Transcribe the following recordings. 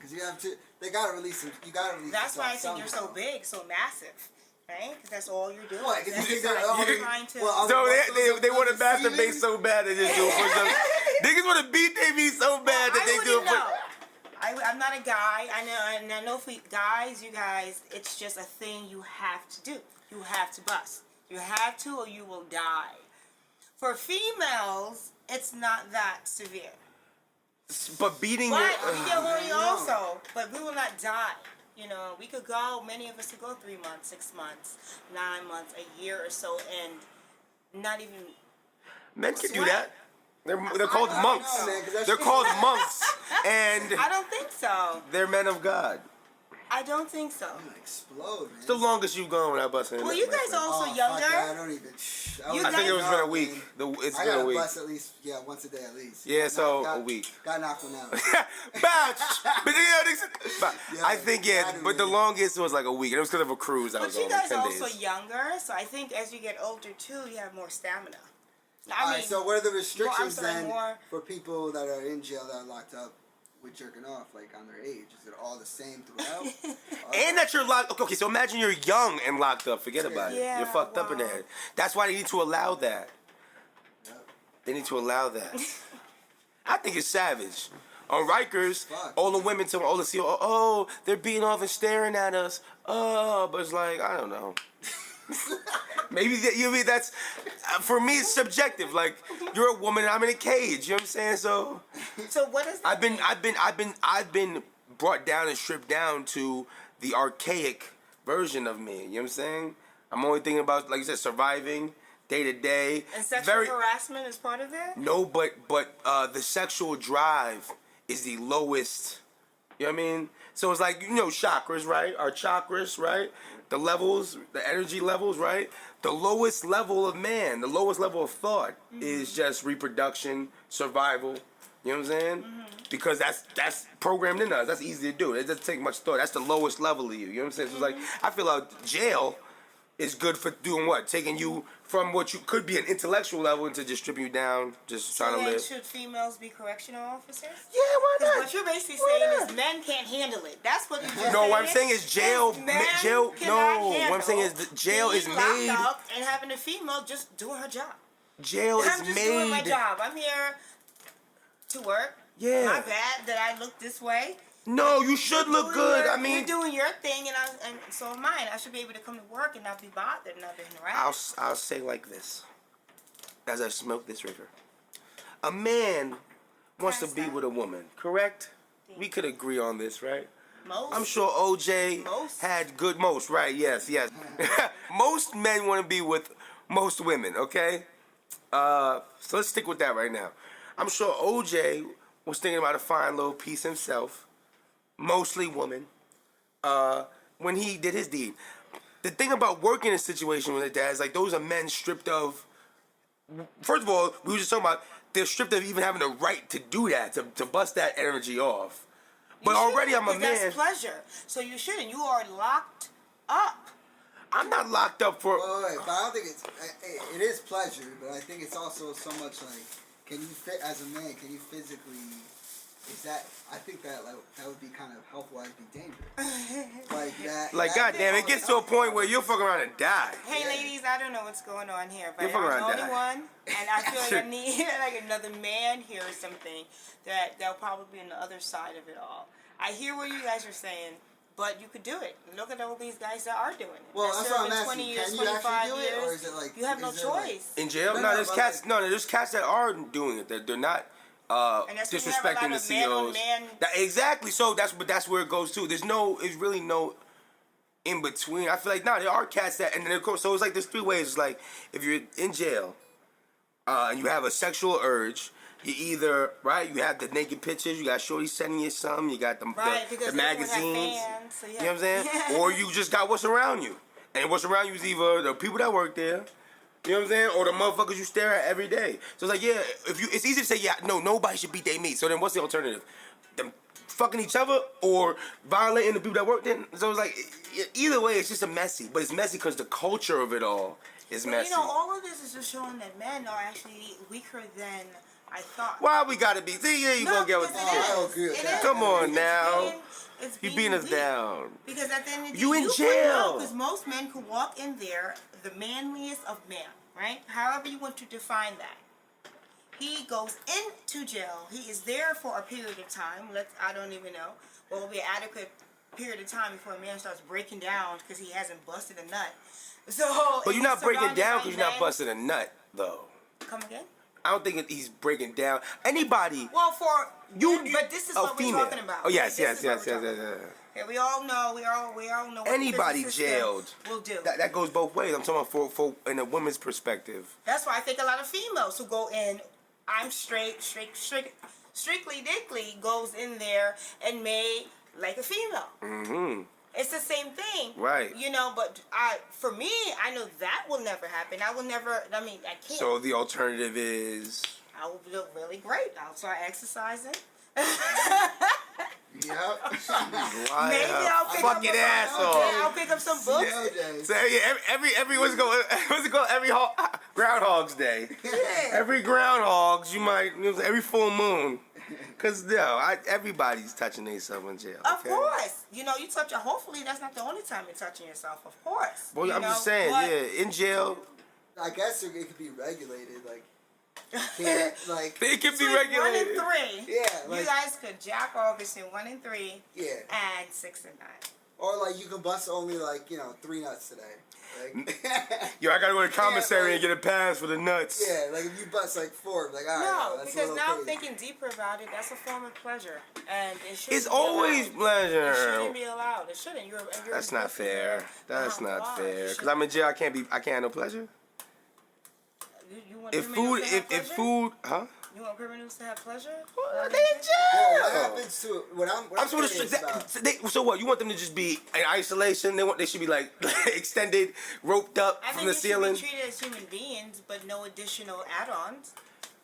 because you have to. They gotta release some. You gotta release. That's why I think you're so big, so massive. Right? Because that's all you're doing. What? That's You think trying to... So they want to masturbate so bad they just do it for some... Niggas want to beat their meat so bad that they do it for... I'm not a guy. I know for guys, you guys, it's just a thing you have to do. You have to bust. You have to or you will die. For females, it's not that severe. But beating but your... we get horny also, but we will not die. You know, we could go, many of us could go 3 months, 6 months, 9 months, a year or so, and not even... Men can do that. They're called monks. They're called monks, and... I don't think so. They're men of God. I don't think so. I'm gonna explode, man. It's the longest you've gone without busting. Well, you guys are also younger. Fuck that. I don't even... I think it's been a week. It's been a week. I gotta bust at least, once a day at least. Yeah, so a week. Gotta knock one out. I think, but the longest was like a week. It was because of a cruise I was on. But you guys are 10 also days. younger, so I think as you get older too, you have more stamina. Alright, so what are the restrictions then for people that are in jail that are locked up with jerking off, like on their age? Is it all the same throughout? And that you're locked. Okay, so imagine you're young and locked up. Forget about it. You're fucked up in the head. That's why they need to allow that. Yep. They need to allow that. I think it's savage. On Rikers, all the women tell all the CEO, oh, they're beating off and staring at us. Oh, but it's like, I don't know. Maybe that's for me. It's subjective. Like you're a woman, I'm in a cage. You know what I'm saying? So what is that? I've been brought down and stripped down to the archaic version of me. You know what I'm saying? I'm only thinking about, like you said, surviving day to day. And sexual harassment is part of that? No, but the sexual drive is the lowest. You know what I mean? So it's like, chakras, right? Our chakras, right? The levels, the energy levels, right? The lowest level of man, the lowest level of thought is just reproduction, survival. You know what I'm saying? Because that's programmed in us. That's easy to do. It doesn't take much thought. That's the lowest level of you. You know what I'm saying? So it's like, I feel like jail is good for doing what? Taking you from what you could be an intellectual level into just stripping you down, just trying to live. Should females be correctional officers? Yeah, why not? What you're basically saying is men can't handle it. That's what you're just saying. No, what I'm saying is jail. What I'm saying is jail is made. Locked up and having a female just doing her job. Jail is made. I'm just doing my job. I'm here to work. Yeah. My bad that I look this way. No, you should look good. I mean, you're doing your thing, and so am I. I should be able to come to work and not be bothered, and not be harassed. I'll say like this, as I smoke this river. A man wants to be with a woman, correct? We could agree on this, right? Most. I'm sure OJ had good most, right? Yes. Most men want to be with most women, okay? So let's stick with that right now. I'm sure OJ was thinking about a fine little piece himself. Mostly woman, when he did his deed. The thing about working in a situation with that is like those are men stripped of, first of all, we were just talking about, they're stripped of even having the right to do that, to bust that energy off. But already I'm a man. That's pleasure. So you shouldn't. You are locked up. I'm not locked up for... Wait, but I don't think it is pleasure, but I think it's also so much like, can you fit as a man, can you physically... I think that would be kind of health-wise be dangerous. Like goddamn, it gets to a point where you'll fuck around and die. Hey ladies, I don't know what's going on here, but I'm the only one, and I feel like I need like another man here or something that'll probably be on the other side of it all. I hear what you guys are saying, but you could do it. Look at all these guys that are doing it. Well, that's what I'm asking. 20 years, Can you 25 actually do it, or years, is it like you have no choice. In jail? No, there's cats. No, there's cats that are doing it. They're not. Disrespecting the CEOs. Exactly. So that's where it goes to. There's really no in between. I feel like there are cats that, and then of course, so it's like there's 3 ways. It's like if you're in jail, and you have a sexual urge, you either you have the naked pictures, you got shorty sending you some, you got the magazines, fans, so you know what I'm saying, or you just got what's around you, and what's around you is either the people that work there. You know what I'm saying? Or the motherfuckers you stare at every day. So it's like, it's easy to say, nobody should beat their meat. So then what's the alternative? Them fucking each other or violating the people that work there? So it's like, either way, it's just a messy. But it's messy because the culture of it all is messy. All of this is just showing that men are actually weaker than I thought. Why we gotta be? See, you gonna get with I don't agree with that. Come on now. It's You being beating us weak. down. Because at the end of the day, You in jail. Because most men could walk in there, the manliest of men, right? However you want to define that. He goes into jail. He is there for a period of time. I don't even know what will be an adequate period of time before a man starts breaking down because he hasn't busted a nut. So, But you're not breaking surrounded down by because you're not men- busting a nut, though. Come again? I don't think he's breaking down. Anybody. Well, for You- but this is a what female. we're talking about. Oh, yes, This yes, is yes, what yes, we're yes, talking yes. about. Okay, we all know. We all know. What Anybody the prison jailed. system will do. That goes both ways. I'm talking about for in a woman's perspective. That's why I think a lot of females who go in, I'm strictly dickly, goes in there and made like a female. Mm-hmm. It's the same thing, Right. You know, but for me, I know that will never happen. I will never. I mean, I can't. So the alternative is. I will look really great. I'll start exercising. Yep. Maybe I'll pick fuck up your a- ass okay, off. I'll pick up some books. So yeah, every what's it called? Every Groundhog's Day. Yeah. Every groundhogs, you might every full moon. Cause everybody's touching themselves in jail. Of okay? course. You know, you touch it. Hopefully, that's not the only time you're touching yourself. Of course. Well, you I'm know, just saying, but- yeah, in jail, I guess it could be regulated, like can't like it can be Between 1 and regulated. 3. Yeah, like- you guys could jack off between 1 and 3. Yeah. And 6 and 9. or like you can bust only like 3 nuts today. Like, Yo, I gotta go to the commissary like- and get a pass for the nuts. yeah, like if you bust like 4, like all right, No, that's a because little now I'm crazy. thinking deeper about it. That's a form of pleasure, and it shouldn't. It's be always allowed. It pleasure. shouldn't be allowed. It shouldn't. You're That's not fair. That's Uh-huh. not Why? fair. It Cause I'm in jail, I can't have no pleasure. You want If criminals food, to have if pleasure? food, huh? You want criminals to have pleasure? Well, they Well, in Well, what jail. happens to what I'm I'm supposed curious about? to. So what? You want them to just be in isolation? They should be like extended, roped up I from think the they ceiling. should be treated as human beings, but no additional add-ons.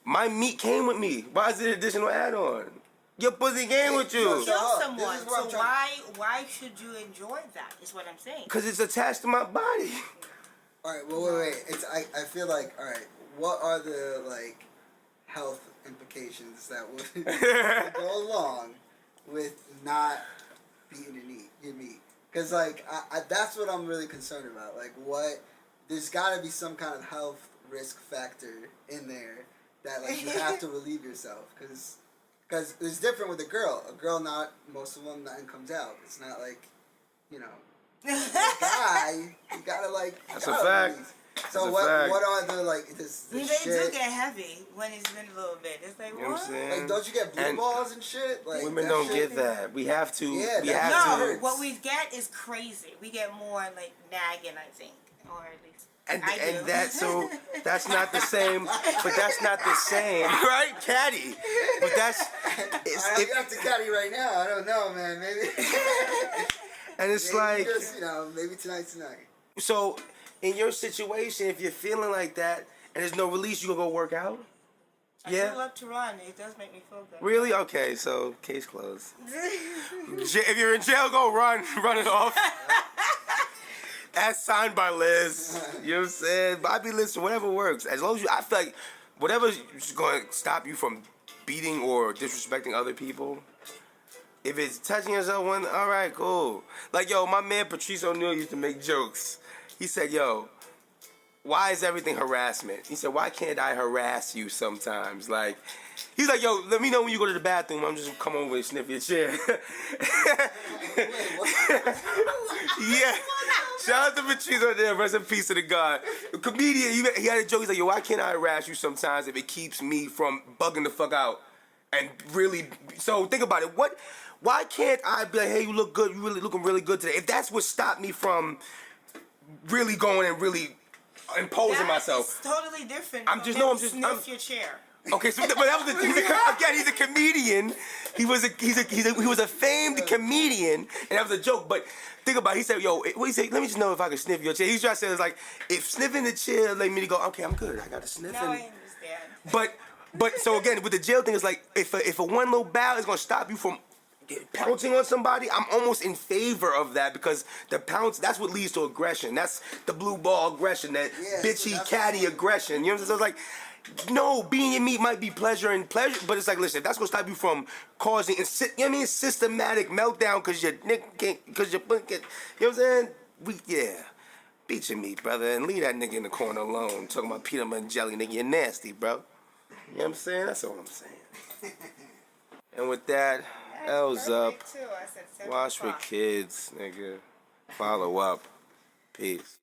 My meat came with me. Why is it an additional add-on? Your pussy came with you. So- Kill this someone. is what I'm So trying- why should you enjoy that? Is what I'm saying. Cause it's attached to my body. All right, well, wait. I feel like all right. What are the like health implications that would go along with not beating your meat? Because like that's what I'm really concerned about. Like what? There's got to be some kind of health risk factor in there that like you have to relieve yourself because it's different with a girl. A girl, not most of them, nothing comes out. It's not like, you know, a guy. You gotta like. You That's a gotta fact. release. That's So a what? fact. What are the like this They do shit? get heavy when it's been a little bit. It's like, You know what I'm what? saying? Like, don't you get blue And balls and shit? Like Women that don't shit? get that. We have to. Yeah, we that- have No, to. hurts. what we get is crazy. We get more like nagging, I think, or at least And I do. that's not the same. But that's not the same, right, Caddy? But that's You have to caddy right now. I don't know, man. Maybe. and it's Maybe like just, maybe tonight. so. In your situation, if you're feeling like that and there's no release, you gonna go work out? I Yeah. do love to run. It does make me feel good. Really? Okay, so case closed. If you're in jail, go run it off. As signed by Liz. You know what I'm saying? Bobby listen, whatever works. As long as I feel like whatever's going to stop you from beating or disrespecting other people. If it's touching yourself, all right, cool. Like, yo, my man Patrice O'Neal used to make jokes. He said, yo, why is everything harassment? He said, why can't I harass you sometimes? Like, he's like, yo, let me know when you go to the bathroom. I'm just gonna come over and sniff your chair. Yeah. Shout out to Patrice O'Neal. Rest in peace to the God. A comedian, he had a joke. He's like, yo, why can't I harass you sometimes if it keeps me from bugging the fuck out? And really, so think about it. Why can't I be like, hey, you look good. You really looking really good today. If that's what stopped me from really going and really imposing myself. It's totally different. I'm from just- him no, I'm to just- sniff I'm- your chair. Okay, so but that was he's a comedian. He was a famed comedian, and that was a joke. But think about it. He said, "Yo, what he said? Let me just know if I can sniff your chair." He's trying to say it's like if sniffing the chair let me to go, okay, I'm good. I got to sniff. Now I And, understand. but so again with the jail thing, it's like if a one little bow is gonna stop you from pouncing on somebody, I'm almost in favor of that because the pounce, that's what leads to aggression. That's the blue ball aggression, that Yeah, bitchy so that's- catty aggression. You know what I'm saying? So it's like, No, being in meat might be pleasure, but it's like, listen, if that's gonna stop you from causing, you know what I mean, systematic meltdown because your nigga can't, because your butt get, you know what I'm saying? Yeah. Beat your meat, brother, and leave that nigga in the corner alone. Talking about peanut butter and jelly, nigga, you're nasty, bro. You know what I'm saying? That's all I'm saying. And with that, L's up. Too. I said 7 Wash with o'clock. kids, nigga. Follow up. Peace.